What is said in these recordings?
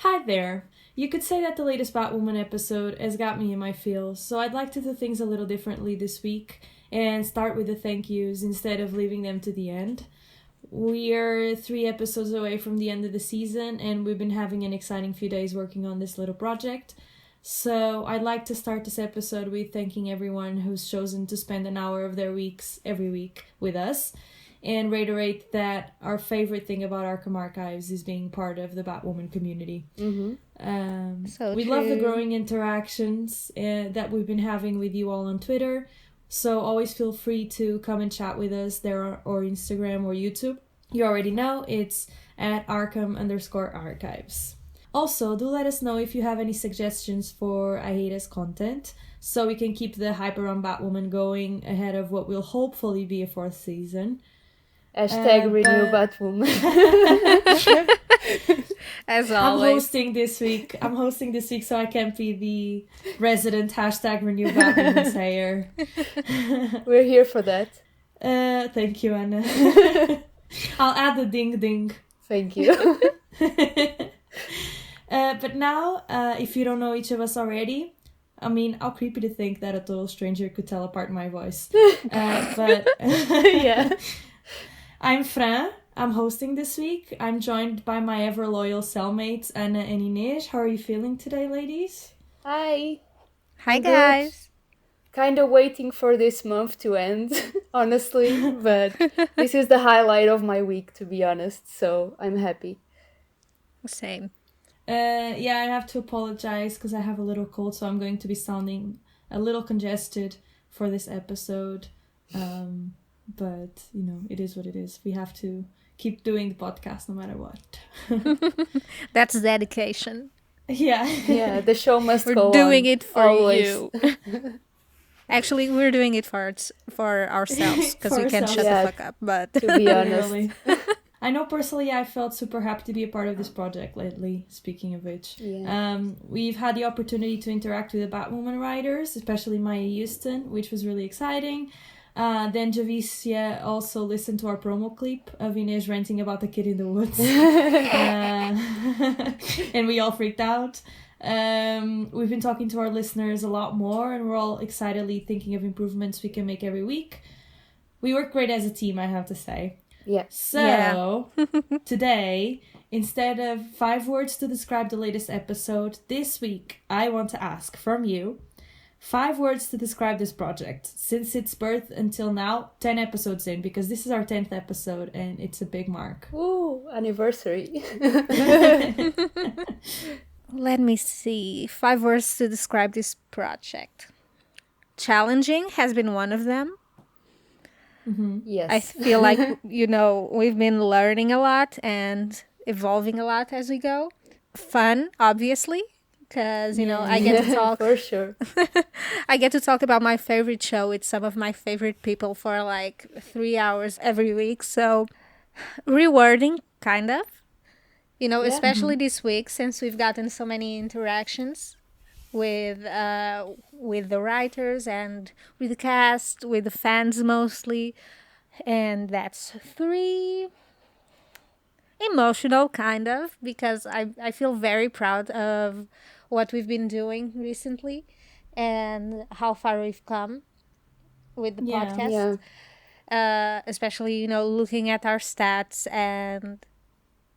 Hi there. You could say that the latest Batwoman episode has got me in my feels, so I'd like to do things a little differently this week and start with the thank yous instead of leaving them to the end. We are 3 episodes away from the end of the season, and we've been having an exciting few days working on this little project. So I'd like to start this episode with thanking everyone who's chosen to spend an hour of their weeks every week with us, and reiterate that our favorite thing about Arkham Archives is being part of the Batwoman community. We love the growing interactions that we've been having with you all on Twitter, so always feel free to come and chat with us there or Instagram or YouTube. You already know, it's at Arkham_Archives. Also, do let us know if you have any suggestions for I Hate Us content, so we can keep the hype around Batwoman going ahead of what will hopefully be a 4th season. Hashtag renew Batwoman. As always. I'm hosting this week, so I can't be the resident hashtag renew Batwoman sayer. We're here for that. Thank you, Anna. I'll add the ding ding. Thank you. But now, if you don't know each of us already, I mean, how creepy to think that a total stranger could tell apart my voice. But yeah. I'm Fran. I'm hosting this week. I'm joined by my ever-loyal cellmates, Anna and Inês. How are you feeling today, ladies? Hi. Hi, guys. Kind of waiting for this month to end, honestly. But this is the highlight of my week, to be honest. So I'm happy. Same. Yeah, I have to apologize because I have a little cold, so I'm going to be sounding a little congested for this episode. But, you know, it is what it is. We have to keep doing the podcast no matter what. That's dedication. Yeah. Yeah, the show must go on. We're doing it for always. you. Actually, we're doing it for ourselves because we can't shut the fuck up. But to be honest. I know personally I felt super happy to be a part of this project lately, speaking of which. Yeah. We've had the opportunity to interact with the Batwoman writers, especially Maya Houston, which was really exciting. Then Javicia also listened to our promo clip of Inês ranting about the kid in the woods. And we all freaked out. We've been talking to our listeners a lot more, and we're all excitedly thinking of improvements we can make every week. We work great as a team, I have to say. Yeah. So, today, instead of 5 words to describe the latest episode, this week I want to ask from you 5 words to describe this project. Since its birth until now, 10 episodes in, because this is our 10th episode and it's a big mark. Ooh, anniversary. Let me see. 5 words to describe this project. Challenging has been one of them. Mm-hmm. Yes. I feel like, we've been learning a lot and evolving a lot as we go. Fun, obviously. Because, I get to talk. For sure. I get to talk about my favorite show with some of my favorite people for like 3 hours every week. So, rewarding, kind of. Especially this week since we've gotten so many interactions with the writers and with the cast, with the fans mostly. And that's 3. Emotional, kind of, because I feel very proud of what we've been doing recently and how far we've come with the podcast. Yeah. Especially, looking at our stats and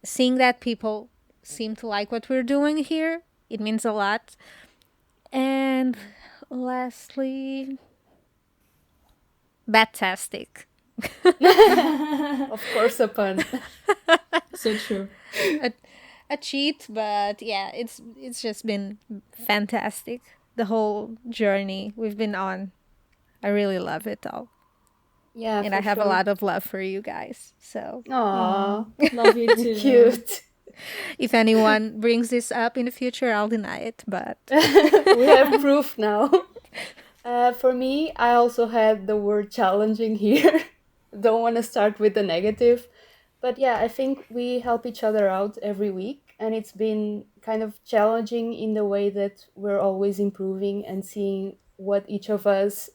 seeing that people seem to like what we're doing here. It means a lot. And lastly, Batastic. Of course, a pun. So true. A cheat, but yeah, it's just been fantastic. The whole journey we've been on. I really love it all. Yeah, and I have a lot of love for you guys. So, Aww. Love you too. Cute. If anyone brings this up in the future, I'll deny it, but we have proof now. For me, I also had the word challenging here. Don't want to start with the negative. But yeah, I think we help each other out every week. And it's been kind of challenging in the way that we're always improving and seeing what each of us,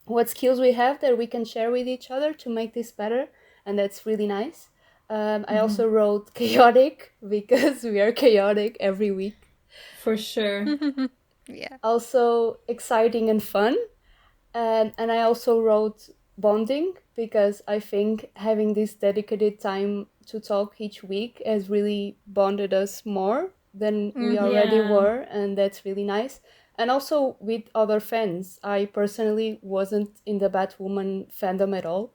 what skills we have that we can share with each other to make this better. And that's really nice. I also wrote chaotic because we are chaotic every week. For sure. Yeah. Also exciting and fun. And I also wrote bonding because I think having this dedicated time to talk each week has really bonded us more than we already Yeah. were, and that's really nice. And also with other fans. I personally wasn't in the Batwoman fandom at all.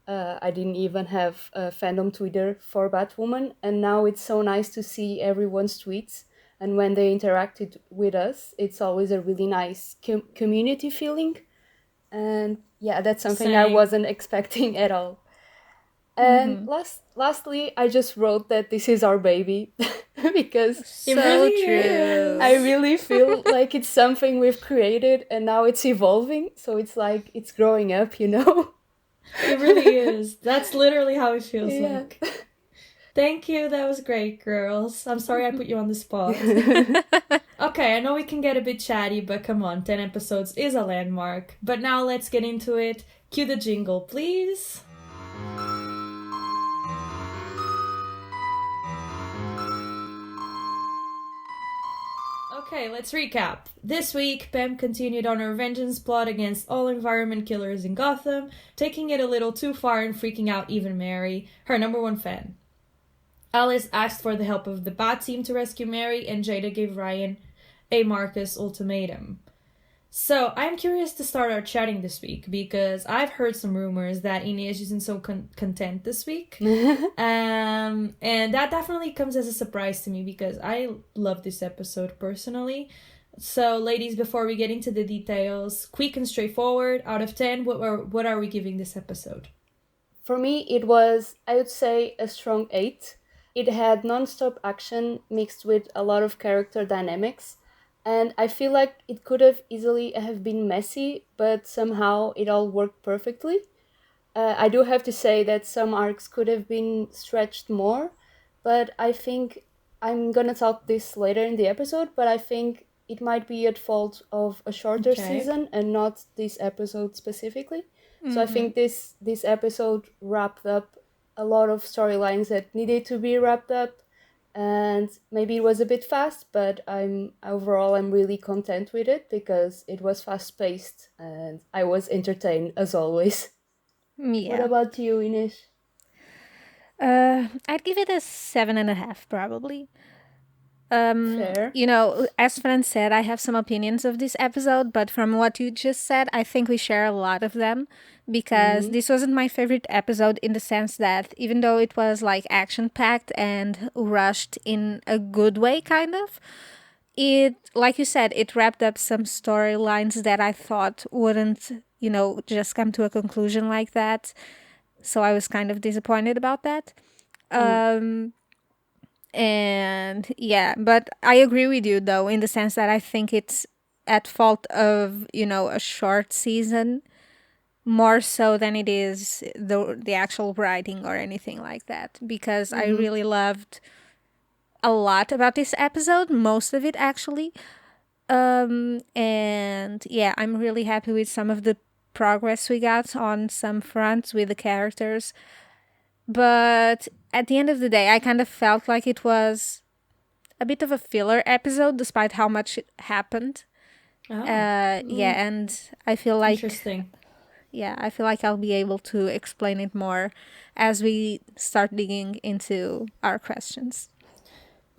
I didn't even have a fandom Twitter for Batwoman, and now it's so nice to see everyone's tweets. And when they interacted with us, it's always a really nice community feeling. And yeah, that's something I Same. wasn't expecting at all. And lastly, I just wrote that this is our baby because It So really true. is. I really feel like it's something we've created and now it's evolving. So it's like it's growing up, you know? It really is. That's literally how it feels Yeah. like. Thank you. That was great, girls. I'm sorry I put you on the spot. Okay, I know we can get a bit chatty, but come on, 10 episodes is a landmark. But now let's get into it. Cue the jingle, please. Okay, let's recap. This week, Pam continued on her vengeance plot against all environment killers in Gotham, taking it a little too far and freaking out even Mary, her number one fan. Alice asked for the help of the Bat team to rescue Mary, and Jada gave Ryan a Marcus ultimatum. So, I'm curious to start our chatting this week because I've heard some rumors that Inês isn't so content this week. And that definitely comes as a surprise to me because I love this episode personally. So, ladies, before we get into the details, quick and straightforward, out of 10, what are we giving this episode? For me, it was, I would say, a strong 8. It had non-stop action mixed with a lot of character dynamics. And I feel like it could have easily have been messy, but somehow it all worked perfectly. I do have to say that some arcs could have been stretched more, but I think I'm gonna talk this later in the episode, but I think it might be at fault of a shorter season and not this episode specifically. So I think this episode wrapped up a lot of storylines that needed to be wrapped up, and maybe it was a bit fast, but I'm really content with it because it was fast paced and I was entertained as always. What Yeah. about you, Inish? I'd give it a 7.5 probably. Fair. You know, as Fran said, I have some opinions of this episode, but from what you just said, I think we share a lot of them because this wasn't my favorite episode in the sense that even though it was like action packed and rushed in a good way, kind of, it, like you said, it wrapped up some storylines that I thought wouldn't, you know, just come to a conclusion like that. So I was kind of disappointed about that. And yeah, but I agree with you though, in the sense that I think it's at fault of, you know, a short season more so than it is the actual writing or anything like that. Because I really loved a lot about this episode, most of it actually. And yeah, I'm really happy with some of the progress we got on some fronts with the characters. But at the end of the day, I kind of felt like it was a bit of a filler episode, despite how much it happened. Oh, Yeah, and I feel like interesting. I feel like I'll be able to explain it more as we start digging into our questions.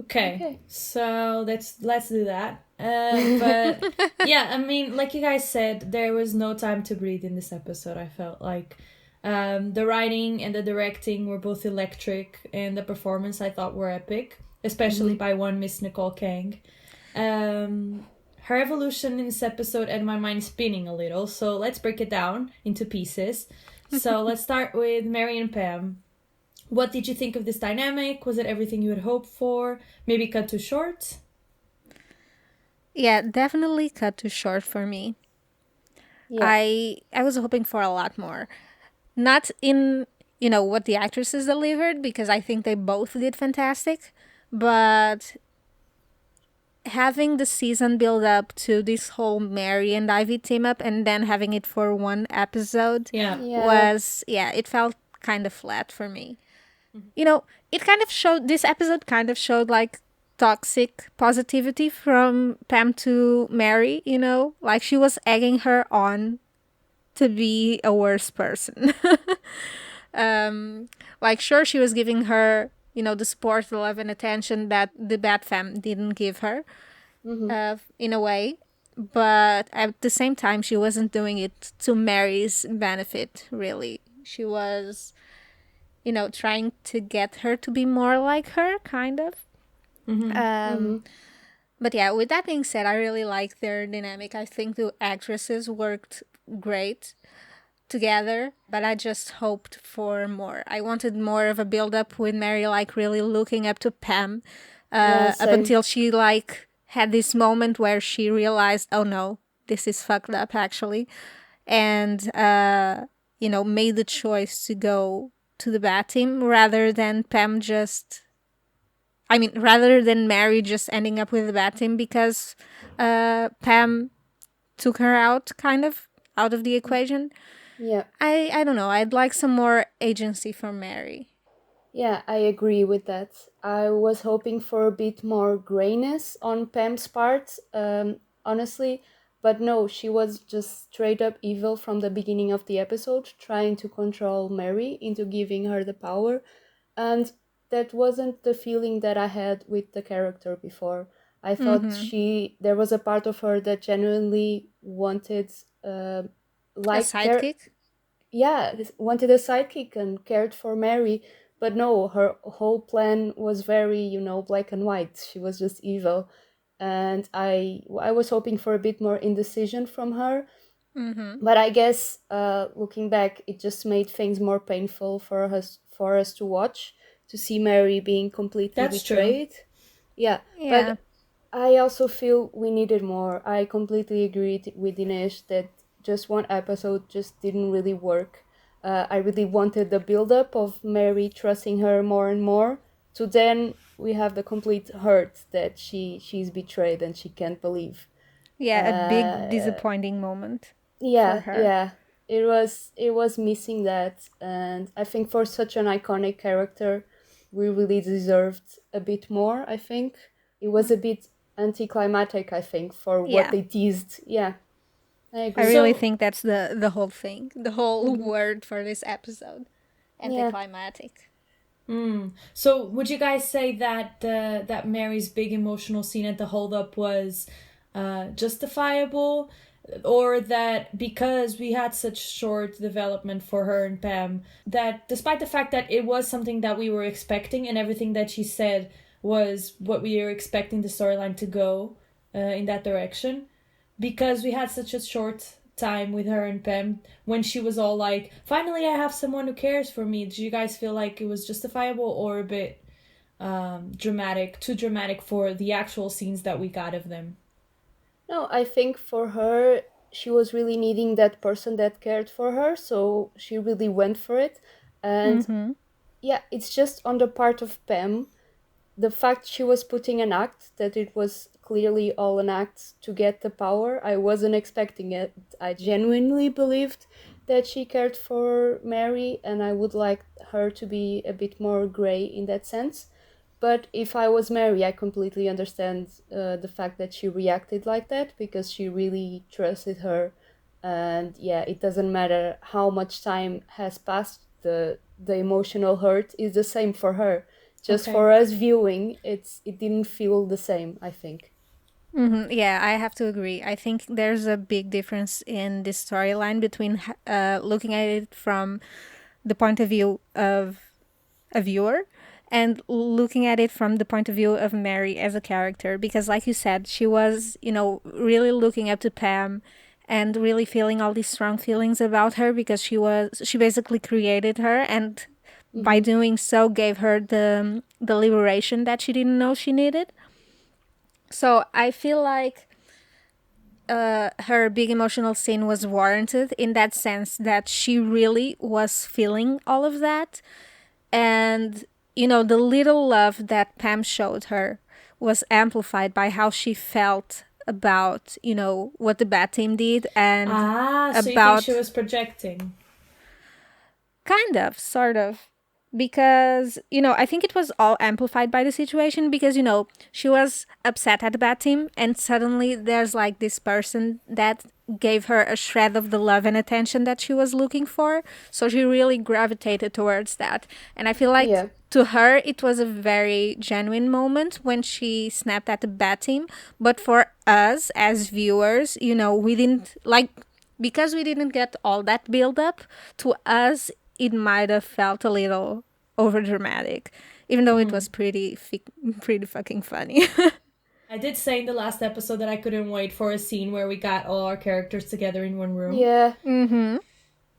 Okay, so let's do that. But yeah, I mean, like you guys said, there was no time to breathe in this episode. I felt like the writing and the directing were both electric, and the performance I thought were epic, especially by one Miss Nicole Kang. Her evolution in this episode had my mind spinning a little, so let's break it down into pieces. So let's start with Mary and Pam. What did you think of this dynamic? Was it everything you had hoped for? Maybe cut too short? Yeah, definitely cut too short for me. Yeah. I was hoping for a lot more. Not in, you know, what the actresses delivered, because I think they both did fantastic, but having the season build up to this whole Mary and Ivy team up and then having it for one episode Yeah. was, it felt kind of flat for me. you know, it kind of showed, this episode kind of showed like toxic positivity from Pam to Mary, you know, like she was egging her on to be a worse person. um, like, sure, she was giving her, you know, the support, the love, and attention that the Bat Fam didn't give her, in a way. But at the same time, she wasn't doing it to Mary's benefit, really. She was, you know, trying to get her to be more like her, kind of. Um, but yeah, with that being said, I really like their dynamic. I think the actresses worked great together, but I just hoped for more. I wanted more of a build up with Mary, like really looking up to Pam, Yeah, up same. until she like had this moment where she realized, oh no, this is fucked up actually, and you know, made the choice to go to the bat team rather than Pam just. I mean, rather than Mary just ending up with the bat team because Pam took her out, kind of out of the equation. Yeah. I don't know. I'd like some more agency from Mary. Yeah, I agree with that. I was hoping for a bit more grayness on Pam's part, honestly, but no, she was just straight up evil from the beginning of the episode, trying to control Mary into giving her the power, and that wasn't the feeling that I had with the character before. I thought there was a part of her that genuinely wanted, A like, sidekick? yeah, wanted a sidekick and cared for Mary. But no, her whole plan was very, black and white. She was just evil. And I was hoping for a bit more indecision from her. But I guess, looking back, it just made things more painful for us to watch, to see Mary being completely That's true. betrayed. Yeah, Yeah. but I also feel we needed more. I completely agree with Dinesh that just one episode just didn't really work. I really wanted the build up of Mary trusting her more and more. To then we have the complete hurt that she's betrayed and she can't believe. Yeah, a big Uh, disappointing moment for yeah, her. yeah. It was missing that, and I think for such an iconic character, we really deserved a bit more. I think it was a bit anticlimactic, I think, for what Yeah. they teased. Yeah, I I agree. really So, think that's the whole thing, the whole word for this episode. Yeah. Anticlimactic. so would you guys say that that Mary's big emotional scene at the holdup was justifiable, or that because we had such short development for her and Pam, that despite the fact that it was something that we were expecting and everything that she said was what we were expecting the storyline to go in that direction, because we had such a short time with her and Pam when she was all like, finally I have someone who cares for me. Did you guys feel like it was justifiable or a bit dramatic, too dramatic for the actual scenes that we got of them? No, I think for her, she was really needing that person that cared for her, so she really went for it. And yeah, it's just on the part of Pam, the fact she was putting an act, that it was clearly all an act to get the power. I wasn't expecting it. I genuinely believed that she cared for Mary, and I would like her to be a bit more gray in that sense. But if I was Mary, I completely understand the fact that she reacted like that, because she really trusted her. And yeah, it doesn't matter how much time has passed, the emotional hurt is the same for her. Just Okay. for us viewing, it didn't feel the same, I think. Yeah, I have to agree. I think there's a big difference in this storyline between looking at it from the point of view of a viewer and looking at it from the point of view of Mary as a character. Because, like you said, she was, you know, really looking up to Pam and really feeling all these strong feelings about her because she basically created her, and by Mm-hmm. doing so gave her the liberation that she didn't know she needed. So I feel like her big emotional scene was warranted in that sense that she really was feeling all of that. And, you know, the little love that Pam showed her was amplified by how she felt about, you know, what the Bat Team did and Ah, so you think she about was projecting? kind of, sort of. because, I think it was all amplified by the situation because, she was upset at the bad team, and suddenly there's like this person that gave her a shred of the love and attention that she was looking for. So she really gravitated towards that. And I feel like Yeah. to her, it was a very genuine moment when she snapped at the bad team. But for us as viewers, we didn't like, because we didn't get all that build up, to us it might have felt a little over dramatic, even though it was pretty fucking funny. I did say in the last episode that I couldn't wait for a scene where we got all our characters together in one room. Yeah. Mm-hmm.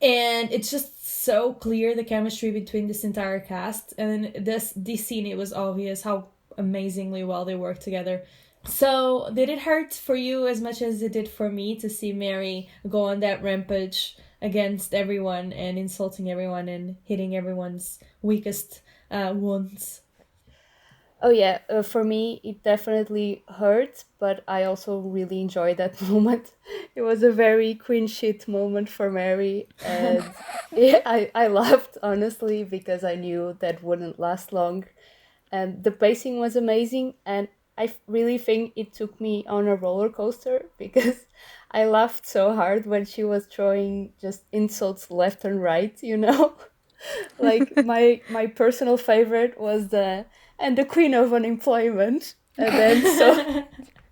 And it's just so clear the chemistry between this entire cast. And this scene, it was obvious how amazingly well they worked together. So, did it hurt for you as much as it did for me to see Mary go on that rampage against everyone and insulting everyone and hitting everyone's weakest wounds? Oh yeah, for me it definitely hurt, but I also really enjoyed that moment. It was a very queen shit moment for Mary, and yeah, I laughed honestly because I knew that wouldn't last long. And the pacing was amazing, and really think it took me on a roller coaster because I laughed so hard when she was throwing just insults left and right, you know? Like my personal favorite was the and the queen of unemployment. And then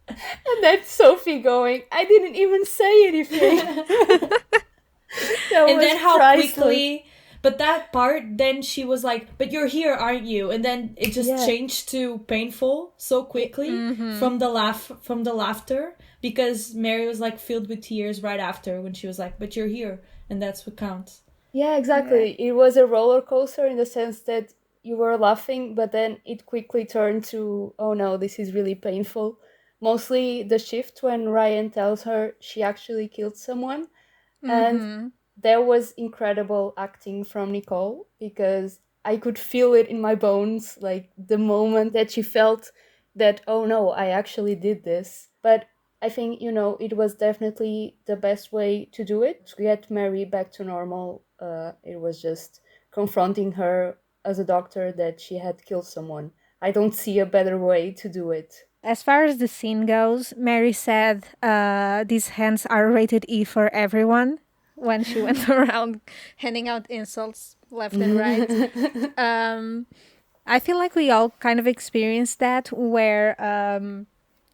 and then Sophie going, I didn't even say anything. That And was then how priceless. quickly, but that part, then she was like, but you're here, aren't you? And then it just Yeah. changed to painful so quickly from the laughter, because Mary was like filled with tears right after when she was like, but you're here, and that's what counts. Yeah, exactly. It was a roller coaster in the sense that you were laughing, but then it quickly turned to, oh no, this is really painful. Mostly the shift when Ryan tells her she actually killed someone. And Mm-hmm. there was incredible acting from Nicole because I could feel it in my bones, like the moment that she felt that, oh no, I actually did this. But I think, it was definitely the best way to do it. To get Mary back to normal, it was just confronting her as a doctor that she had killed someone. I don't see a better way to do it. As far as the scene goes, Mary said these hands are rated E for everyone when she went around handing out insults left and right. I feel like we all kind of experienced that, where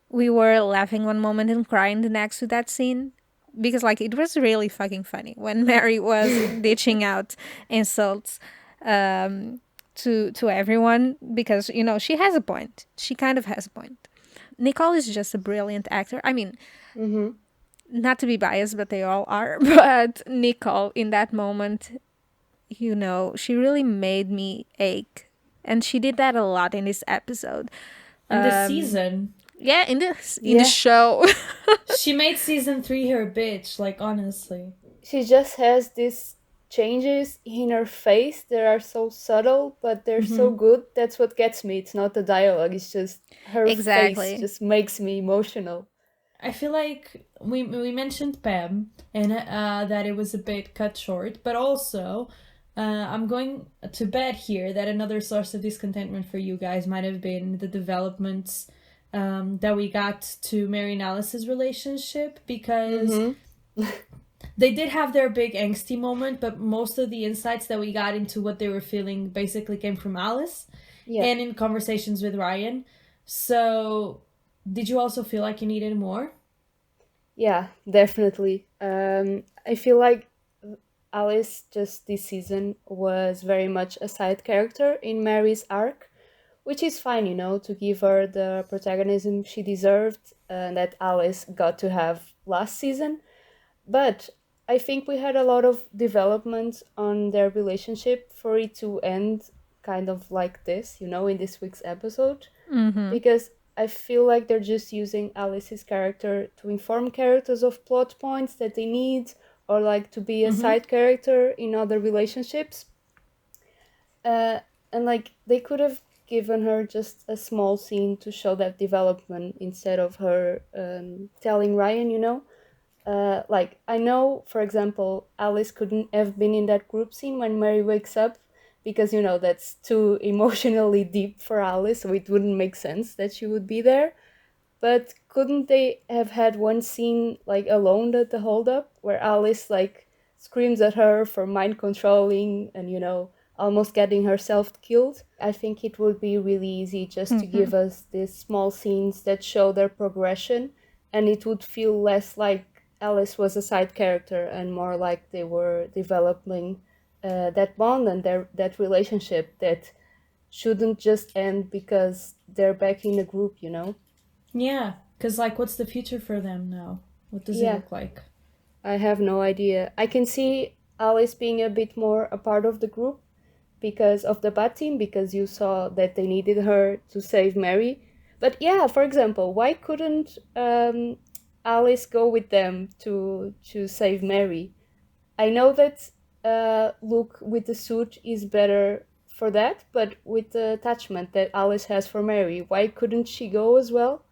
we were laughing one moment and crying the next to that scene. Because like it was really fucking funny when Mary was ditching out insults to everyone, because she has a point. She kind of has a point. Nicole is just a brilliant actor. I mean, Mm-hmm. not to be biased, but they all are. But Nicole, in that moment, she really made me ache. And she did that a lot in this episode. In this season, Yeah, in the Yeah. show. she made season 3 her bitch, like, honestly. She just has these changes in her face that are so subtle, but they're so good. That's what gets me. It's not the dialogue, it's just her Exactly. face just makes me emotional. I feel like we mentioned Pam and that it was a bit cut short, but also I'm going to bet here that another source of discontentment for you guys might have been the developments that we got to Mary and Alice's relationship, because they did have their big angsty moment, but most of the insights that we got into what they were feeling basically came from Alice and in conversations with Ryan. So, did you also feel like you needed more? Yeah, definitely. I feel like Alice just this season was very much a side character in Mary's arc, which is fine, to give her the protagonism she deserved and that Alice got to have last season. But I think we had a lot of development on their relationship for it to end kind of like this, in this week's episode. Because I feel like they're just using Alice's character to inform characters of plot points that they need, or like to be a side character in other relationships. And like they could have given her just a small scene to show that development instead of her telling Ryan. Like I know, for example, Alice couldn't have been in that group scene when Mary wakes up because, that's too emotionally deep for Alice, so it wouldn't make sense that she would be there. But couldn't they have had one scene like alone at the holdup where Alice like screams at her for mind controlling and almost getting herself killed? I think it would be really easy just to give us these small scenes that show their progression, and it would feel less like Alice was a side character and more like they were developing that bond and that relationship that shouldn't just end because they're back in a group, Yeah, because, like, what's the future for them now? What does it look like? I have no idea. I can see Alice being a bit more a part of the group because of the Bat Team, because you saw that they needed her to save Mary. But yeah, for example, why couldn't Alice go with them to save Mary? I know that Luke with the suit is better for that, but with the attachment that Alice has for Mary, why couldn't she go as well?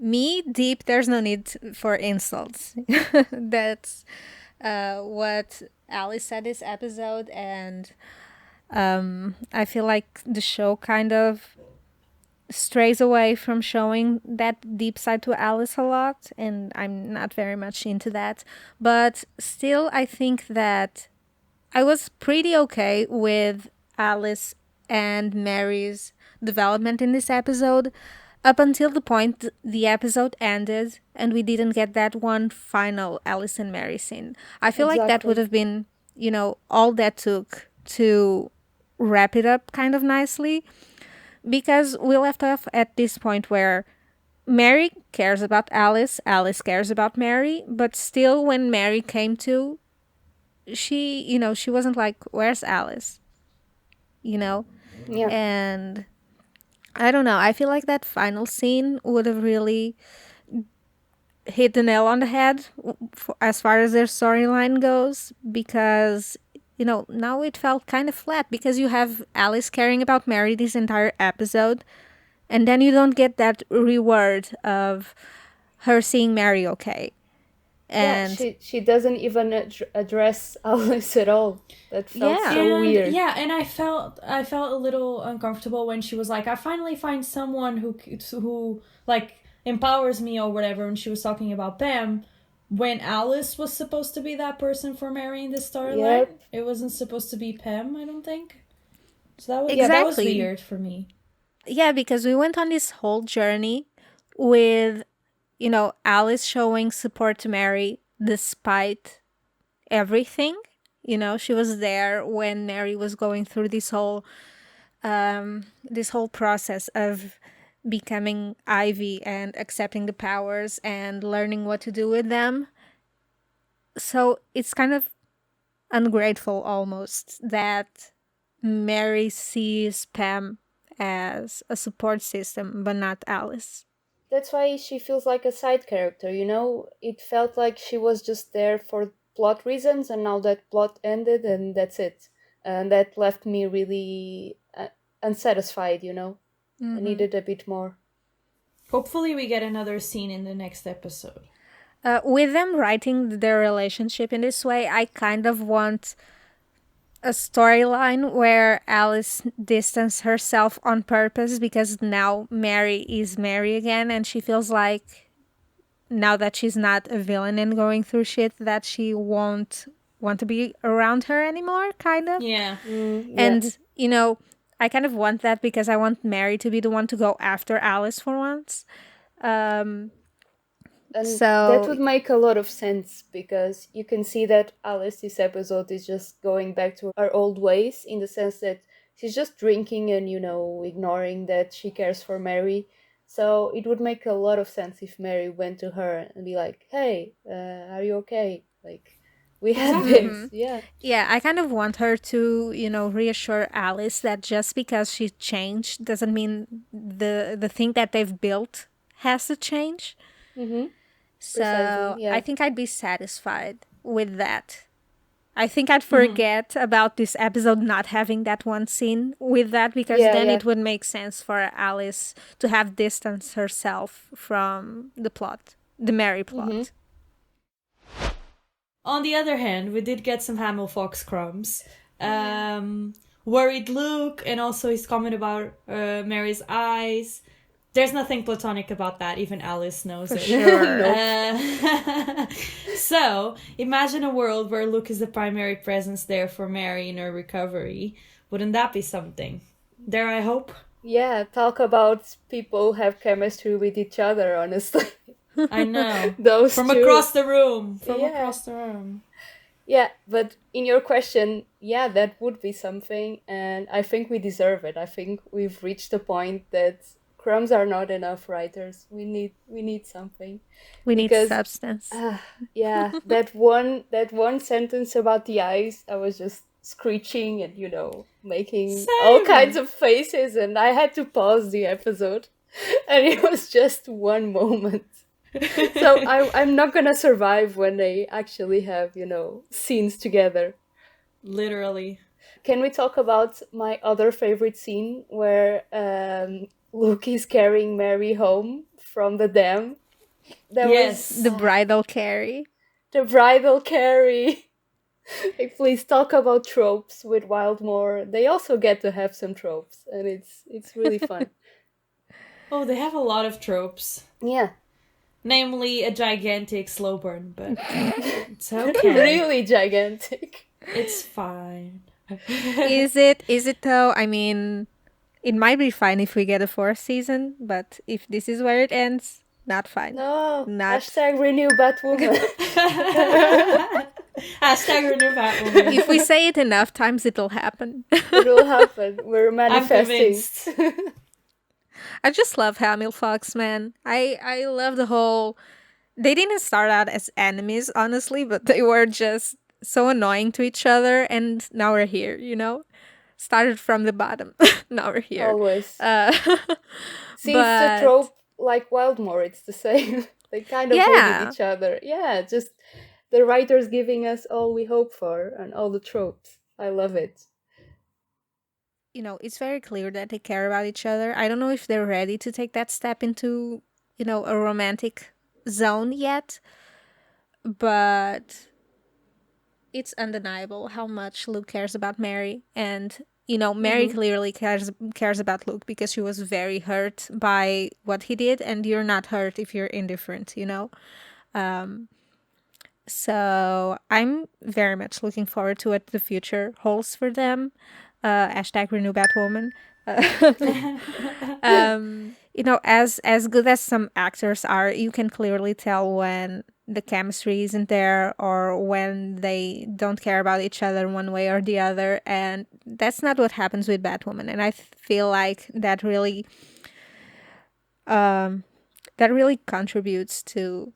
Me deep, there's no need for insults. That's what Alice said this episode, and I feel like the show kind of strays away from showing that deep side to Alice a lot, and I'm not very much into that. But still, I think that I was pretty okay with Alice and Mary's development in this episode up until the point the episode ended and we didn't get that one final Alice and Mary scene. I feel like that would have been, all that took to wrap it up kind of nicely, because we left off at this point where Mary cares about Alice, Alice cares about Mary, but still when Mary came to, she wasn't like, where's Alice? Yeah. And I don't know, I feel like that final scene would have really hit the nail on the head as far as their storyline goes, because now it felt kind of flat because you have Alice caring about Mary this entire episode, and then you don't get that reward of her seeing Mary okay. And she doesn't even address Alice at all. That felt so weird. Yeah, and I felt a little uncomfortable when she was like, I finally find someone who like empowers me or whatever, and she was talking about Pam, when Alice was supposed to be that person for Mary in the storyline. It wasn't supposed to be Pam, I don't think. So that was that was weird for me. Yeah, because we went on this whole journey with Alice showing support to Mary despite everything. She was there when Mary was going through this whole process of becoming Ivy and accepting the powers and learning what to do with them. So it's kind of ungrateful almost that Mary sees Pam as a support system, but not Alice. That's why she feels like a side character, It felt like she was just there for plot reasons, and now that plot ended and that's it. And that left me really unsatisfied, I needed a bit more. Hopefully we get another scene in the next episode. With them writing their relationship in this way, I kind of want a storyline where Alice distanced herself on purpose because now Mary is Mary again, and she feels like now that she's not a villain and going through shit that she won't want to be around her anymore, kind of. Yeah. And, I kind of want that because I want Mary to be the one to go after Alice for once. And that would make a lot of sense because you can see that Alice this episode is just going back to her old ways, in the sense that she's just drinking and, ignoring that she cares for Mary. So it would make a lot of sense if Mary went to her and be like, hey, are you okay? Like, we had this. Yeah, I kind of want her to, reassure Alice that just because she changed doesn't mean the thing that they've built has to change. So I think I'd be satisfied with that. I think I'd forget about this episode not having that one scene with that, because then it would make sense for Alice to have distanced herself from the plot, the Mary plot. On the other hand, we did get some Hamill Fox crumbs. worried look, and also his comment about Mary's eyes. There's nothing platonic about that. Even Alice knows For it. sure. So, imagine a world where Luke is the primary presence there for Mary in her recovery. Wouldn't that be something? Dare I hope? Yeah, talk about people have chemistry with each other, honestly. I know. Those From two. across the room. From Yeah. across the room. Yeah, but in your question, yeah, that would be something, and I think we deserve it. I think we've reached a point that crumbs are not enough, writers. We need something. We need Because substance. yeah, that one sentence about the eyes, I was just screeching and making all Same. kinds of faces, and I had to pause the episode, and it was just one moment. So I'm not gonna survive when they actually have scenes together. Literally. Can we talk about my other favorite scene where Luke is carrying Mary home from the dam? That Yes. was The bridal carry. the bridal carry. Like, please talk about tropes with Wildmore. They also get to have some tropes, and it's really fun. Oh, they have a lot of tropes. Yeah, Namely, a gigantic slow burn, but it's okay. really gigantic. It's fine. Is it though? I mean, it might be fine if we get a fourth season, but if this is where it ends, not fine. No, Not. hashtag renew Batwoman. Hashtag renew Batwoman. If we say it enough times, it'll happen. It will happen. We're I'm manifesting. convinced. I just love Hamill Fox, man. I love the whole. They didn't start out as enemies, honestly, but they were just so annoying to each other, and now we're here. Started from the bottom. Now we're here. Always. Uh, See, it's but- a trope like Wildmore. It's the same. They kind of Yeah. hated each other. Yeah, just the writers giving us all we hope for and all the tropes. I love it. It's very clear that they care about each other. I don't know if they're ready to take that step into, a romantic zone yet, but it's undeniable how much Luke cares about Mary. And, Mary clearly cares about Luke because she was very hurt by what he did, and you're not hurt if you're indifferent, So I'm very much looking forward to what the future holds for them. Hashtag renew Batwoman. As good as some actors are, you can clearly tell when the chemistry isn't there or when they don't care about each other one way or the other, and that's not what happens with Batwoman. And I feel like that really contributes to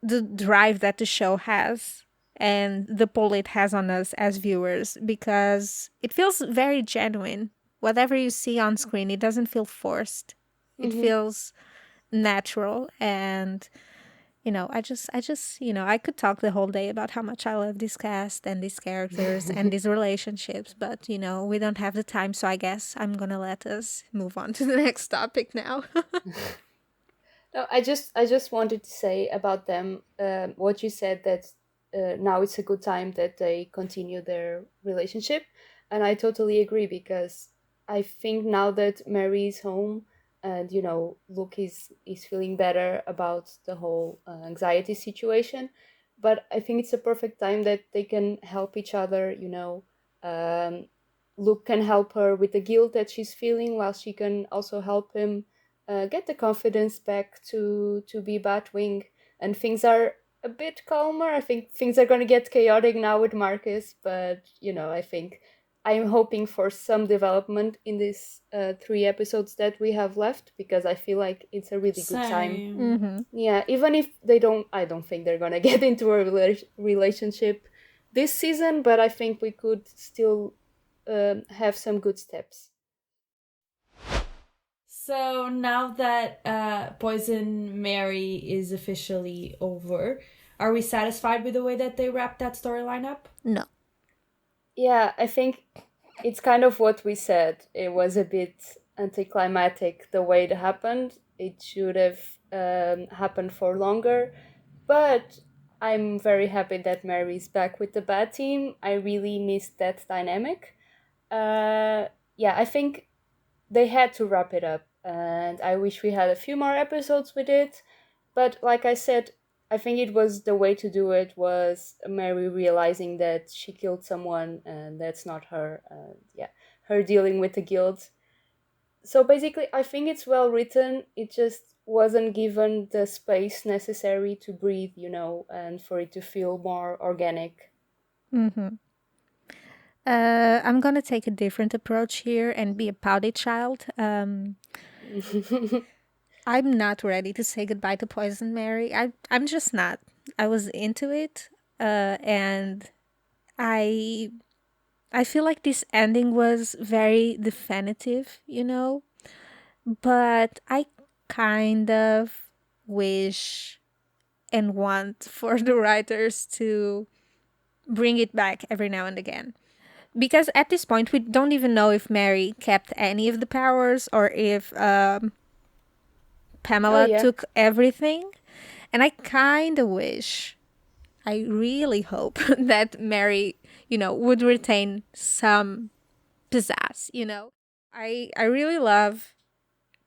the drive that the show has and the pull it has on us as viewers, because it feels very genuine. Whatever you see on screen, it doesn't feel forced. It feels natural. And I could talk the whole day about how much I love this cast and these characters and these relationships, but we don't have the time, so I guess I'm gonna let us move on to the next topic now. No, I just wanted to say about them what you said, that now it's a good time that they continue their relationship, and I totally agree, because I think now that Mary is home and Luke is feeling better about the whole anxiety situation, but I think it's a perfect time that they can help each other. Luke can help her with the guilt that she's feeling, while she can also help him get the confidence back to be Batwing, and things are a bit calmer. I think things are going to get chaotic now with Marcus, but I think I'm hoping for some development in these 3 episodes that we have left, because I feel like it's a really good time. Same. Yeah, even if I don't think they're gonna get into a relationship this season, but I think we could still have some good steps. So now that Poison Mary is officially over, are we satisfied with the way that they wrapped that storyline up? No. Yeah, I think it's kind of what we said. It was a bit anticlimactic the way it happened. It should have happened for longer. But I'm very happy that Mary's back with the bad team. I really missed that dynamic. Uh, yeah, I think they had to wrap it up, and I wish we had a few more episodes with it. But like I said, I think it was the way to do it was Mary realizing that she killed someone and that's not her. Yeah, her dealing with the guilt. So basically, I think it's well written. It just wasn't given the space necessary to breathe, and for it to feel more organic. Mm-hmm. I'm gonna take a different approach here and be a pouty child. I'm not ready to say goodbye to Poison Mary. I'm just not. I was into it, and I I feel like this ending was very definitive, but I kind of wish and want for the writers to bring it back every now and again. Because at this point, we don't even know if Mary kept any of the powers or if Oh Pamela yeah. took everything. And I kind of wish, I really hope that Mary, would retain some pizzazz. I really love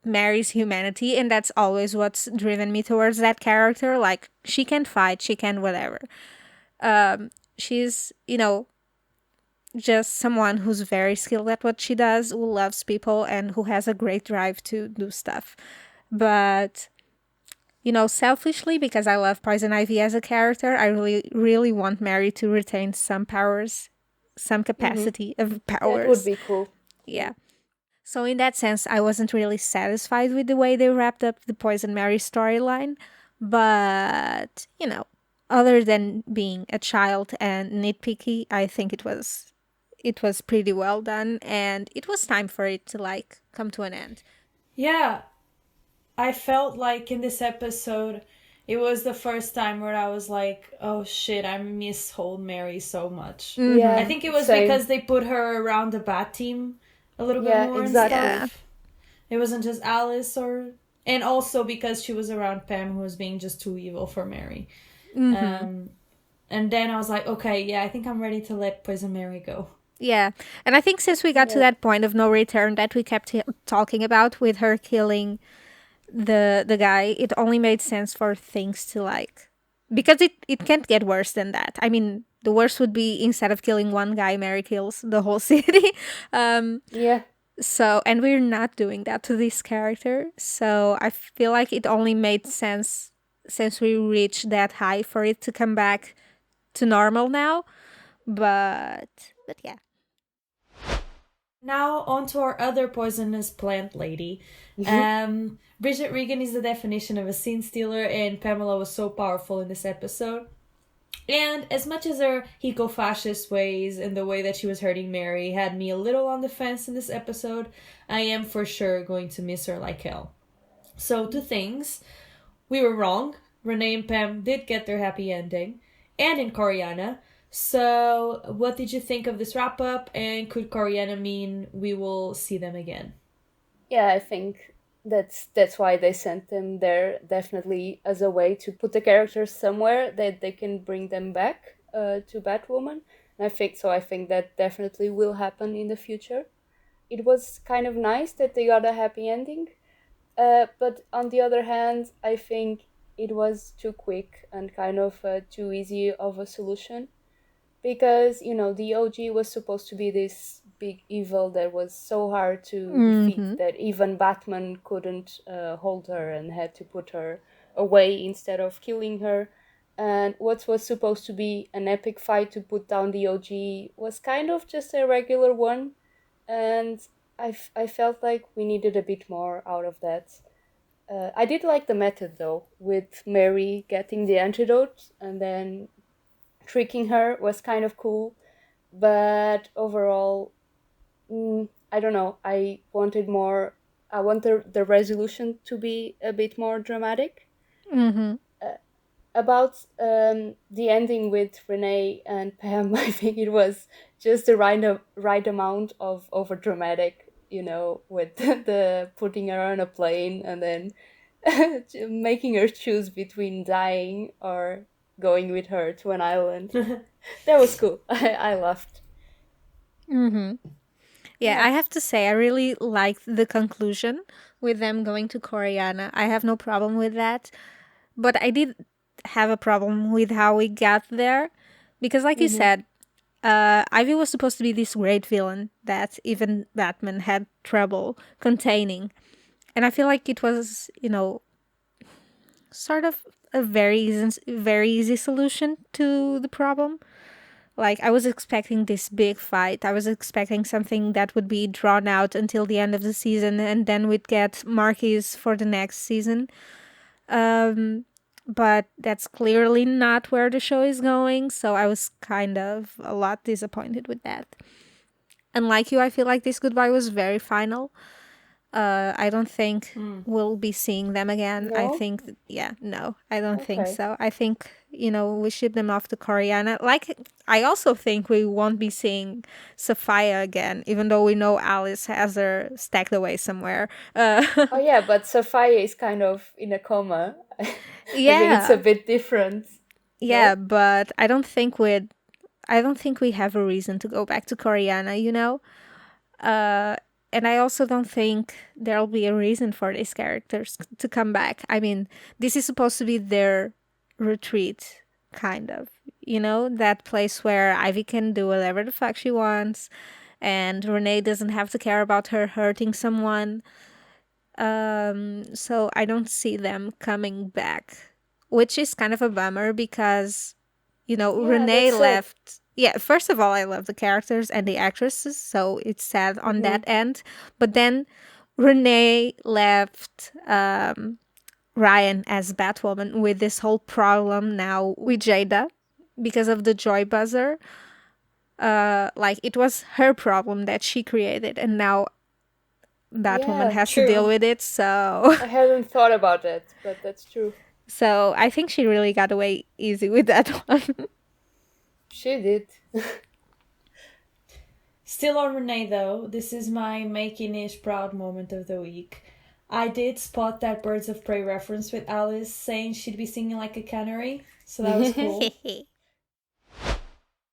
Mary's humanity, and that's always what's driven me towards that character. Like, she can fight, she can whatever. She's, just someone who's very skilled at what she does, who loves people, and who has a great drive to do stuff. But, selfishly, because I love Poison Ivy as a character, I really, really want Mary to retain some powers, some Mm-hmm. capacity of That would powers. be cool. Yeah. So, in that sense, I wasn't really satisfied with the way they wrapped up the Poison Mary storyline. But, other than being a child and nitpicky, I think it was pretty well done, and it was time for it to like come to an end. Yeah, I felt like in this episode, it was the first time where I was like, oh shit, I miss Old Mary so much. I Yeah, Mm-hmm. think it was same. because they put her around the Bat team a little bit Yeah, more and exactly. Yeah. stuff. It wasn't just Alice or. And also because she was around Pam, who was being just too evil for Mary. Mm-hmm. Um, and then I was like, okay, yeah, I think I'm ready to let Poison Mary go. Yeah. And I think since we got to Yeah. that point of no return that we kept talking about with her killing the guy, it only made sense for things to like, because it can't get worse than that. I mean, the worst would be instead of killing one guy, Mary kills the whole city. um Yeah. so, and we're not doing that to this character, so I feel like it only made sense since we reached that high for it to come back to normal now. But yeah. Now, on to our other poisonous plant lady. Bridget Regan is the definition of a scene stealer, and Pamela was so powerful in this episode. And as much as her eco-fascist ways and the way that she was hurting Mary had me a little on the fence in this episode, I am for sure going to miss her like hell. So, two things. We were wrong. Renee and Pam did get their happy ending. And in Coriana. So, what did you think of this wrap up? And could Coriana mean we will see them again? Yeah, I think that's why they sent them there, definitely as a way to put the characters somewhere that they can bring them back to Batwoman. And I think that definitely will happen in the future. It was kind of nice that they got a happy ending. But on the other hand, I think it was too quick and kind of too easy of a solution, because the OG was supposed to be this big evil that was so hard to defeat Mm-hmm. that even Batman couldn't hold her and had to put her away instead of killing her. And what was supposed to be an epic fight to put down the OG was kind of just a regular one, and I felt like we needed a bit more out of that. I did like the method though, with Mary getting the antidote and then tricking her was kind of cool, but overall, I don't know. I wanted more. I want the resolution to be a bit more dramatic. Mm-hmm. Uh, about the ending with Renee and Pam, I think it was just the right amount of over dramatic. With the putting her on a plane and then making her choose between dying or going with her to an island. That was cool. I laughed. Mm-hmm. Yeah, Yeah. I have to say, I really liked the conclusion with them going to Koreana. I have no problem with that. But I did have a problem with how we got there. Because, like you Mm-hmm. said, Ivy was supposed to be this great villain that even Batman had trouble containing. And I feel like it was, sort of a very easy solution to the problem. Like, I was expecting this big fight. I was expecting something that would be drawn out until the end of the season, and then we'd get Marquis for the next season. Um, but that's clearly not where the show is going, so I was kind of a lot disappointed with that. And like you, I feel like this goodbye was very final. I don't think we'll be seeing them again. I No? think, no, I don't think Okay. so. I think, we ship them off to Koreana. Like, I also think we won't be seeing Sophia again, even though we know Alice has her stacked away somewhere. Oh yeah, but Sophia is kind of in a coma. I think it's a Yeah, bit different. yeah, No? but I don't think we have a reason to go back to Koreana. Uh, and I also don't think there'll be a reason for these characters to come back. I mean, this is supposed to be their retreat, kind of. That place where Ivy can do whatever the fuck she wants, and Renee doesn't have to care about her hurting someone. So I don't see them coming back, which is kind of a bummer because Yeah, Renee that's it. left. Yeah, first of all, I love the characters and the actresses, so it's sad on Mm-hmm. that end. But then Renee left Ryan as Batwoman with this whole problem now with Jada because of the joy buzzer. Like, it was her problem that she created, and now Batwoman Yeah, has to deal True. with it. So, I hadn't thought about it, but that's true. so I think she really got away easy with that one. She did. Still on Renee though, this is my making Ish proud moment of the week. I did spot that Birds of Prey reference with Alice saying she'd be singing like a canary, so that was cool.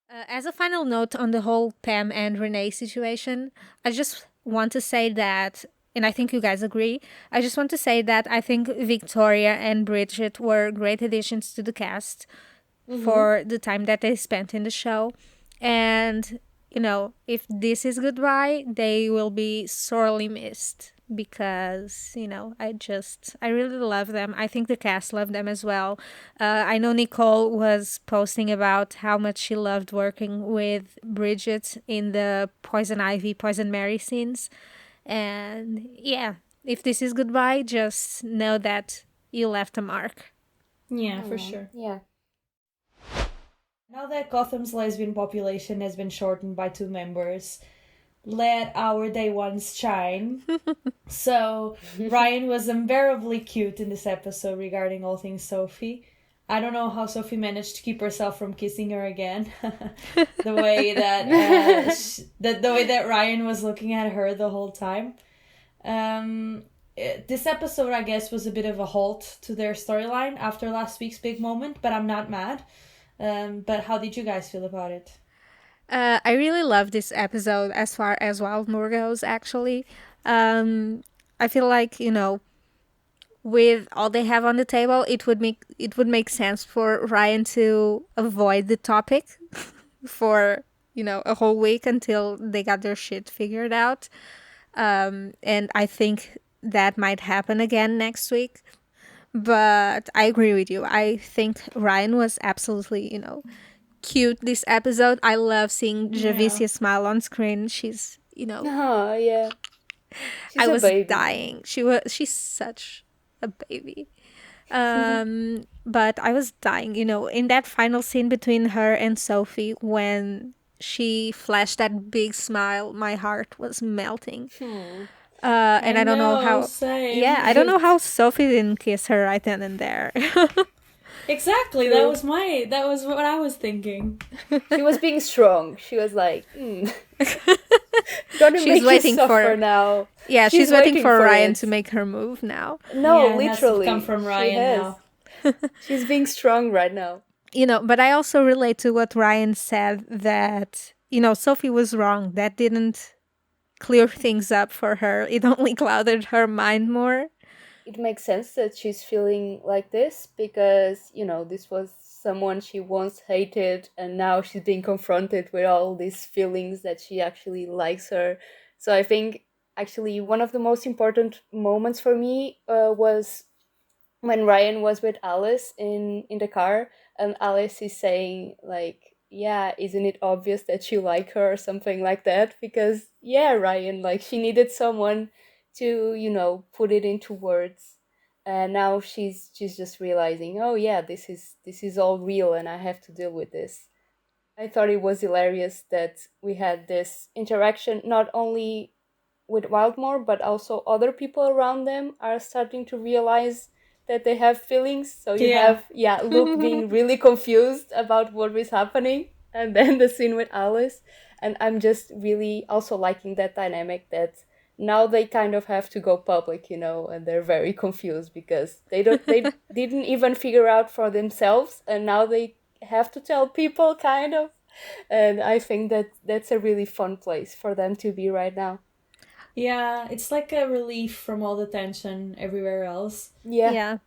As a final note on the whole Pam and Renee situation, I just want to say that, and I think you guys agree, I just want to say that I think Victoria and Bridget were great additions to the cast Mm-hmm. for the time that they spent in the show. And, if this is goodbye, they will be sorely missed because, I really love them. I think the cast loved them as well. I know Nicole was posting about how much she loved working with Bridget in the Poison Ivy, Poison Mary scenes. And yeah, if this is goodbye, just know that you left a mark. Yeah, for Oh, sure. yeah. Now that Gotham's lesbian population has been shortened by 2 members, let our day ones shine. So, Ryan was unbearably cute in this episode regarding all things Sophie. I don't know how Sophie managed to keep herself from kissing her again. The way that the way that Ryan was looking at her the whole time. This episode, I guess, was a bit of a halt to their storyline after last week's big moment, but I'm not mad. But how did you guys feel about it? I really love this episode as far as Wildmoor goes, actually. I feel like, with all they have on the table, it would make sense for Ryan to avoid the topic for, a whole week until they got their shit figured out. And I think that might happen again next week. But I agree with you. I think Ryan was absolutely, cute this episode. I love seeing Yeah. Javicia smile on screen. She's, Oh, yeah. I She's a was baby. dying. She's such a baby. But I was dying, in that final scene between her and Sophie when she flashed that big smile, my heart was melting. Hmm. And I I don't know know, how, same. yeah, I don't know how Sophie didn't kiss her right then and there. Exactly, True. that was what I was thinking. She was being strong. She was like, gonna She's make you waiting suffer for, now. yeah, She's she's waiting waiting for for Ryan it. to make her move now. No, Yeah, it has to come literally. from She Ryan has. now. She's being strong right now. But I also relate to what Ryan said that, Sophie was wrong. That didn't clear things up for her. It only clouded her mind more. It makes sense that she's feeling like this because, this was someone she once hated and now she's being confronted with all these feelings that she actually likes her. So I think actually one of the most important moments for me was when Ryan was with Alice in the car, and Alice is saying like, "Yeah, isn't it obvious that you like her?" or something like that. Because yeah, Ryan, like she needed someone to put it into words, and now she's just realizing, oh yeah, this is all real, and I have to deal with this. I thought it was hilarious that we had this interaction not only with Wildmore, but also other people around them are starting to realize that they have feelings. So you Yeah. have, yeah, Luke being really confused about what is happening, and then the scene with Alice. And I'm just really also liking that dynamic that now they kind of have to go public, and they're very confused because they didn't even figure out for themselves, and now they have to tell people kind of. And I think that that's a really fun place for them to be right now. Yeah, it's like a relief from all the tension everywhere else. Yeah. Yeah.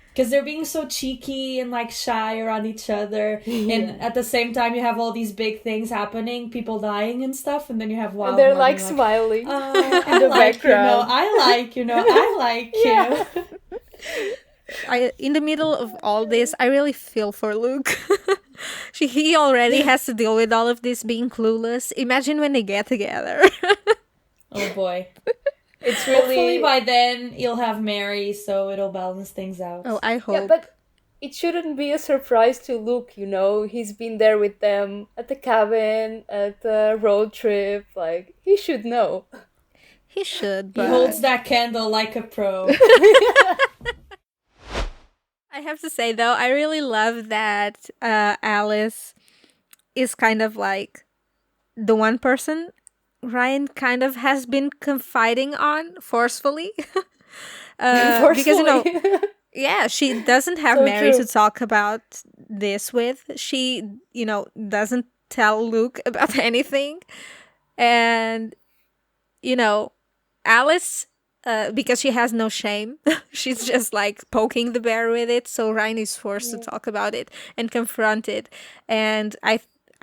Because they're being so cheeky and like shy around each other, and Yeah. at the same time you have all these big things happening, people dying and stuff, and then you have And they're Wildmore like being smiling oh, in I the like background. I like I like Yeah. you. In the middle of all this, I really feel for Luke. He already has to deal with all of this being clueless. Imagine when they get together. Oh boy. It's Hopefully really, by then you'll have Mary, so it'll balance things out. Oh, I yeah, hope. but it shouldn't be a surprise to Luke, He's been there with them at the cabin, at the road trip. Like, he should know. He should, He holds but that candle like a pro. I have to say though, I really love that Alice is kind of like the one person Ryan kind of has been confiding on forcefully. Because Forcefully. yeah, she doesn't have So Mary to true. talk about this with. She, doesn't tell Luke about anything. And, you know, Alice, because she has no shame, she's just like poking the bear with it. So Ryan is forced to Yeah. talk about it and confront it. And I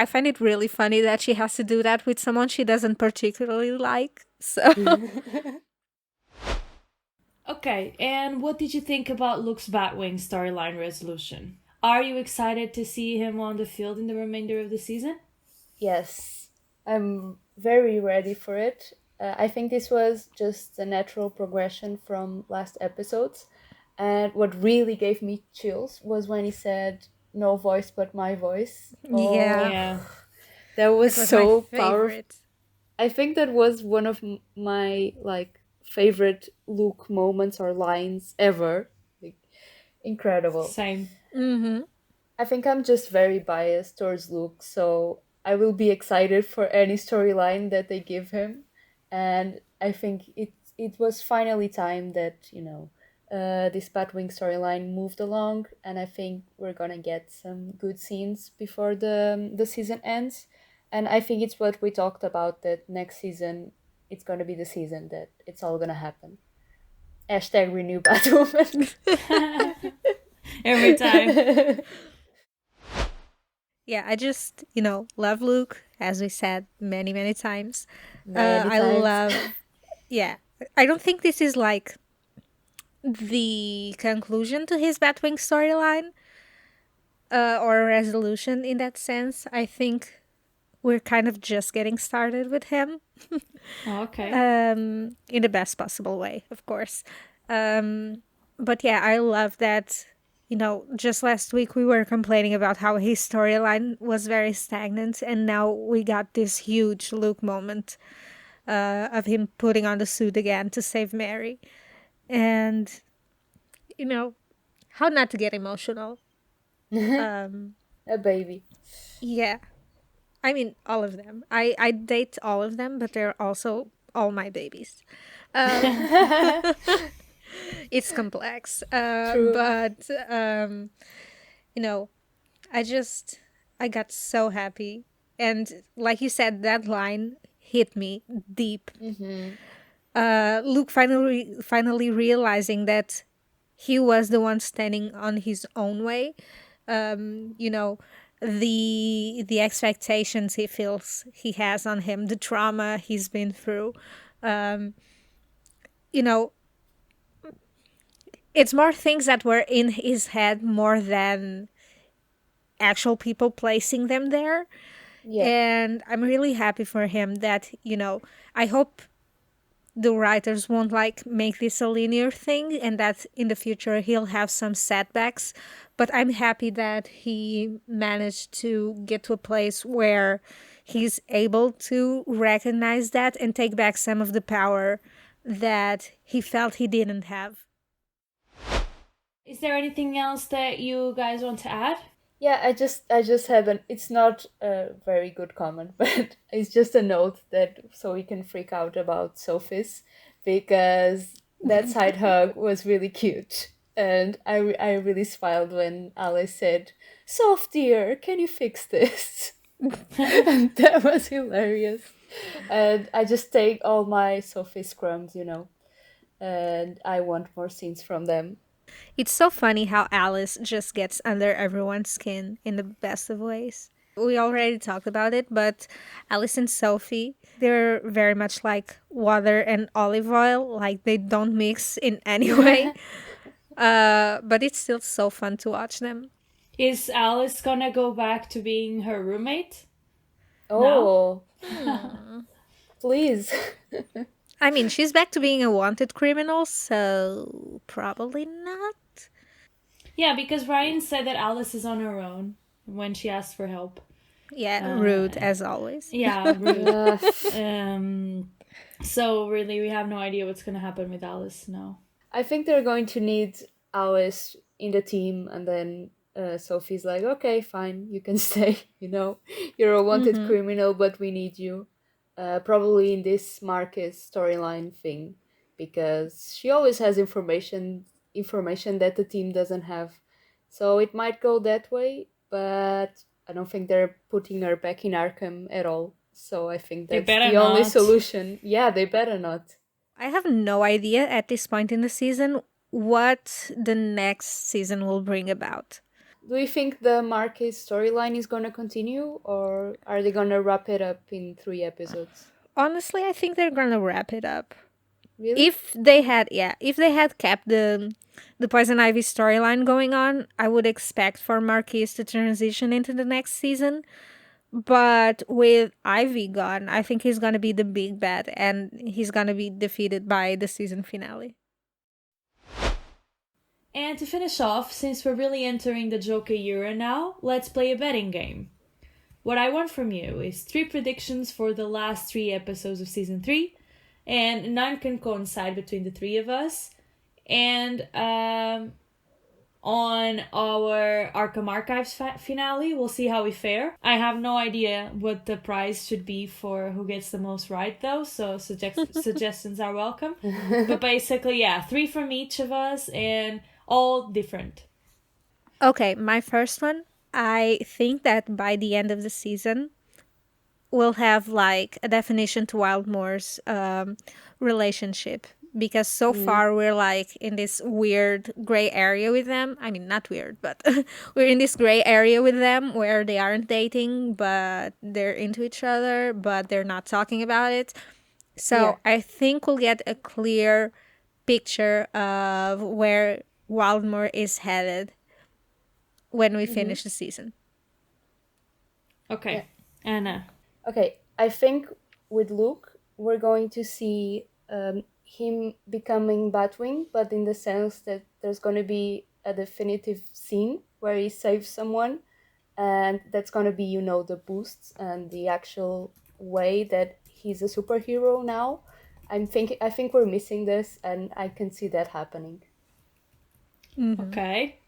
find it really funny that she has to do that with someone she doesn't particularly like. So Okay, and what did you think about Luke's Batwing storyline resolution? Are you excited to see him on the field in the remainder of the season? Yes, I'm very ready for it. I think this was just a natural progression from last episodes. And what really gave me chills was when he said, "No voice but my voice." Oh, yeah, Yeah. that was that was my so powerful. favorite. I think that was one of my like favorite Luke moments or lines ever. Like, incredible. Same. Mm-hmm. I think I'm just very biased towards Luke, so I will be excited for any storyline that they give him. And I think it was finally time that, this Batwing storyline moved along, and I think we're gonna get some good scenes before the season ends. And I think it's what we talked about that next season it's gonna be the season that it's all gonna happen. Hashtag renew Batwoman. Every time. Yeah, I just, love Luke, as we said many, many times. Many I times. love, yeah. I don't think this is like the conclusion to his Batwing storyline or resolution in that sense. I think we're kind of just getting started with him Oh, okay. in the best possible way, of course. But yeah, I love that. Just last week we were complaining about how his storyline was very stagnant, and now we got this huge Luke moment of him putting on the suit again to save Mary. And, you know, how not to get emotional? Um, A baby. yeah, I mean, all of them. I date all of them, but they're also all my babies. Um, it's complex. True. But, you know, I just, I got so happy. And like you said, that line hit me deep. Mm-hmm. Luke finally realizing that he was the one standing on his own way. You know, the expectations he feels he has on him, the trauma he's been through. Um, you know, it's more things that were in his head more than actual people placing them there. Yeah. And I'm really happy for him that, I hope the writers won't like make this a linear thing and that in the future he'll have some setbacks. But I'm happy that he managed to get to a place where he's able to recognize that and take back some of the power that he felt he didn't have. Is there anything else that you guys want to add? Yeah, I just have an it's not a very good comment, but it's just a note that so we can freak out about Sophie's because that side hug was really cute. And I really smiled when Alice said, "Soph dear, can you fix this?" And that was hilarious. And I just take all my Sophie scrums, and I want more scenes from them. It's so funny how Alice just gets under everyone's skin in the best of ways. We already talked about it, but Alice and Sophie, they're very much like water and olive oil. Like they don't mix in any way. But it's still so fun to watch them. Is Alice gonna go back to being her roommate now? Oh, please. I mean, she's back to being a wanted criminal, so probably not. Yeah, because Ryan said that Alice is on her own when she asked for help. Yeah, rude as always. Yeah, rude. Ugh. So really, we have no idea what's gonna happen with Alice now. I think they're going to need Alice in the team, and then Sophie's like, okay, fine, you can stay. You're a wanted criminal, but we need you. Probably in this Marcus storyline thing, because she always has information that the team doesn't have. So it might go that way, but I don't think they're putting her back in Arkham at all. So I think They that's better the only not. solution. Yeah, they better not. I have no idea at this point in the season what the next season will bring about. Do you think the Marcus storyline is going to continue, or are they going to wrap it up in 3 episodes? Honestly, I think they're gonna wrap it up. Really? If they had kept the Poison Ivy storyline going on, I would expect for Marquise to transition into the next season. But with Ivy gone, I think he's gonna be the big bad and he's gonna be defeated by the season finale. And to finish off, since we're really entering the Joker era now, let's play a betting game. What I want from you is 3 predictions for the last 3 episodes of season 3, and none can coincide between the 3 of us. And on our Arkham Archives finale, we'll see how we fare. I have no idea what the prize should be for who gets the most right, though, so suggestions are welcome. But basically, yeah, 3 from each of us, and all different. Okay, my first one. I think that by the end of the season, we'll have like a definition to Wildmore's relationship. Because so far we're like in this weird gray area with them. I mean, not weird, but we're in this gray area with them where they aren't dating, but they're into each other, but they're not talking about it. So Yeah. I think we'll get a clear picture of where Wildmore is headed when we finish the season. Okay, Yeah. Anna. Okay, I think with Luke, we're going to see him becoming Batwing, but in the sense that there's going to be a definitive scene where he saves someone, and that's going to be, the boosts and the actual way that he's a superhero now. I think we're missing this, and I can see that happening. Okay.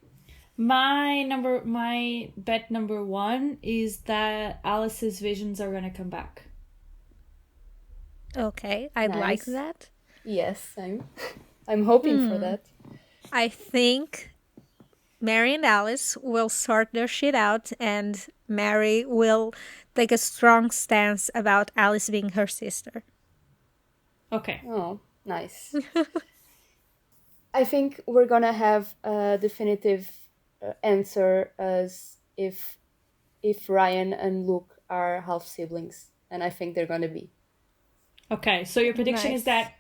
My bet number 1 is that Alice's visions are gonna come back. Okay, I'd like Nice. that. Yes, I'm hoping for that. I think Mary and Alice will sort their shit out, and Mary will take a strong stance about Alice being her sister. Okay. Oh, nice. I think we're gonna have a definitive answer as if Ryan and Luke are half siblings, and I think they're gonna be. Okay, so your prediction is Nice. that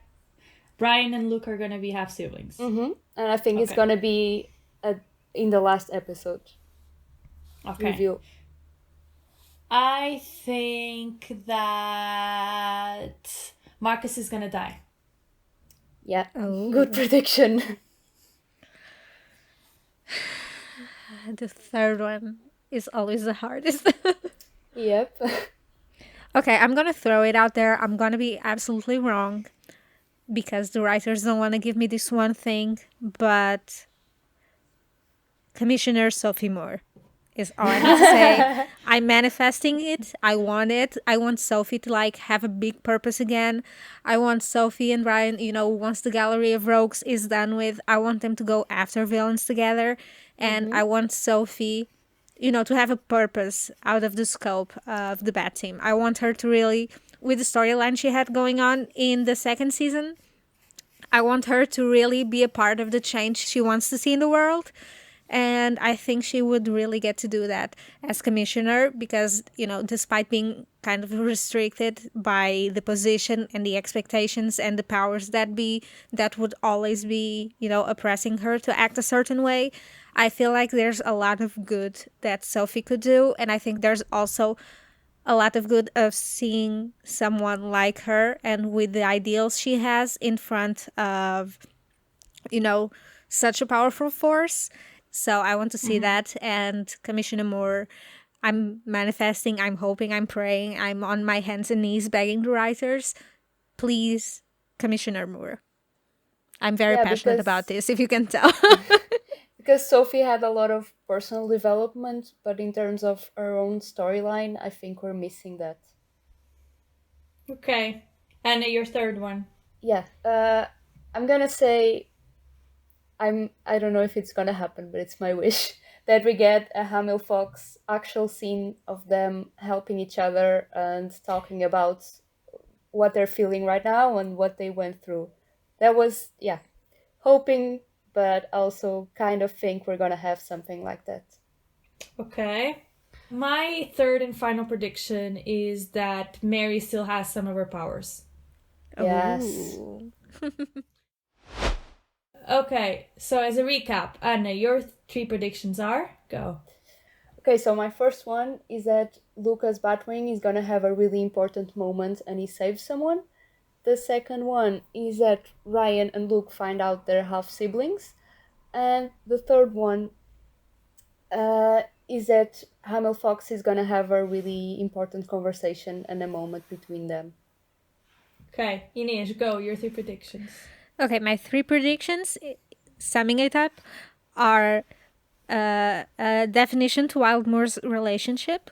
Brian and Luke are gonna be half siblings. And I think it's Okay. gonna be in the last episode Okay. reveal. I think that Marcus is gonna die. Yeah, Oh. good prediction. The third one is always the hardest. Yep. Okay, I'm gonna throw it out there. I'm gonna be absolutely wrong because the writers don't want to give me this one thing, but Commissioner Sophie Moore is all I have to say. I'm manifesting it. I want it. I want Sophie to like have a big purpose again. I want Sophie and Ryan, once the Gallery of Rogues is done with, I want them to go after villains together. And I want Sophie, to have a purpose out of the scope of the Bat Team. I want her to really, with the storyline she had going on in the second season, I want her to really be a part of the change she wants to see in the world. And I think she would really get to do that as commissioner because, despite being kind of restricted by the position and the expectations and the powers that would always be, oppressing her to act a certain way, I feel like there's a lot of good that Sophie could do. And I think there's also a lot of good of seeing someone like her and with the ideals she has in front of, such a powerful force. So I want to see that. And Commissioner Moore, I'm manifesting, I'm hoping, I'm praying, I'm on my hands and knees begging the writers, please, Commissioner Moore. I'm very passionate about this, if you can tell. Because Sophie had a lot of personal development, but in terms of her own storyline, I think we're missing that. Okay. And your third one? Yeah. I'm gonna say I don't know if it's gonna happen, but it's my wish that we get a Hamill Fox actual scene of them helping each other and talking about what they're feeling right now and what they went through. That was, hoping, but also kind of think we're gonna have something like that. Okay. My third and final prediction is that Mary still has some of her powers. Yes. Okay, so as a recap, Anna, your three predictions are? Go. Okay, so my first one is that Lucas Batwing is gonna have a really important moment and he saves someone. The second one is that Ryan and Luke find out they're half siblings. And the third one is that Hamill Fox is gonna have a really important conversation and a moment between them. Okay, Inês, go. Your three predictions. Okay, my three predictions, summing it up, are a definition to Wildmore's relationship,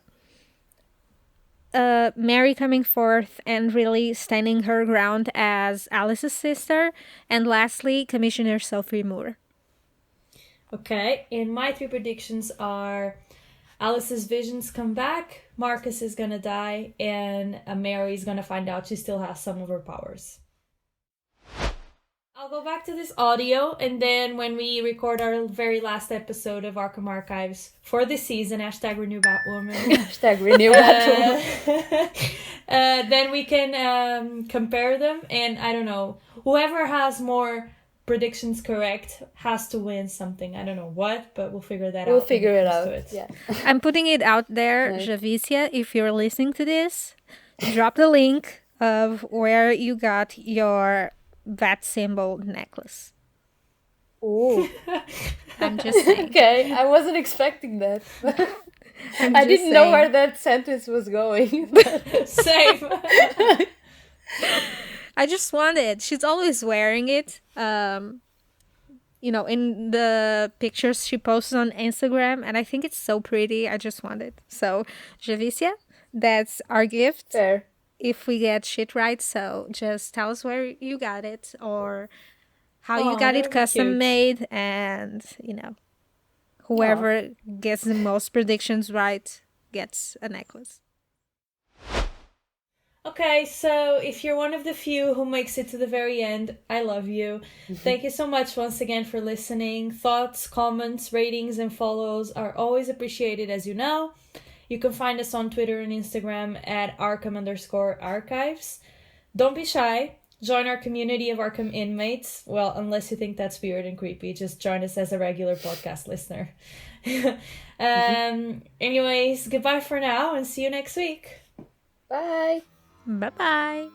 Mary coming forth and really standing her ground as Alice's sister, and lastly, Commissioner Sophie Moore. Okay, and my three predictions are Alice's visions come back, Marcus is gonna die, and Mary's gonna find out she still has some of her powers. I'll go back to this audio, and then when we record our very last episode of Arkham Archives for this season, #Renew Batwoman. #Renew Batwoman. Then we can compare them, and I don't know, whoever has more predictions correct has to win something. I don't know what, but we'll figure that out. We'll figure it out. Yeah. I'm putting it out there, right. Javicia, if you're listening to this, drop the link of where you got your bat symbol necklace. Oh. I'm just saying. Okay, I wasn't expecting that. I didn't know where that sentence was going. Same. I just wanted. She's always wearing it. In the pictures she posts on Instagram, and I think it's so pretty. I just want it. So, Javicia, that's our gift. Fair. If we get shit right, so just tell us where you got it or how you got it custom made, and whoever gets the most predictions right gets a necklace. Okay, so if you're one of the few who makes it to the very end, I love you. Thank you so much once again for listening. Thoughts, comments, ratings, and follows are always appreciated, as you know. You can find us on Twitter and Instagram at Arkham_archives. Don't be shy. Join our community of Arkham inmates. Well, unless you think that's weird and creepy, just join us as a regular podcast listener. Anyways, goodbye for now and see you next week. Bye. Bye bye.